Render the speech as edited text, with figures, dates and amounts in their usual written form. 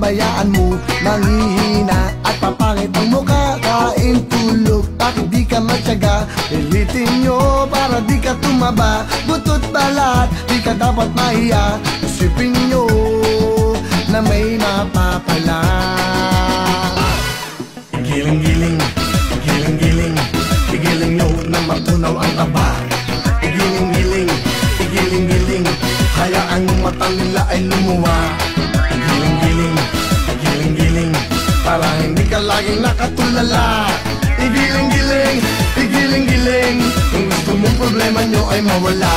pabayaan mo manghihina at papangit ang mukha. Kain tulog, bakit di ka matyaga? Pilitin nyo para di ka tumaba. Butot balat, di ka dapat mahiya. Isipin nyo na may mapapala. Giling-giling, giling-giling, igiling nyo na matunaw ang taba. Igiling-giling, igiling-giling, hayaan yung mata nila ay lumuwa. Igiling-giling, igiling-giling, para hindi ka laging nakatulala. Igiling-giling, igiling-giling, kung gusto mong problema nyo ay mawala.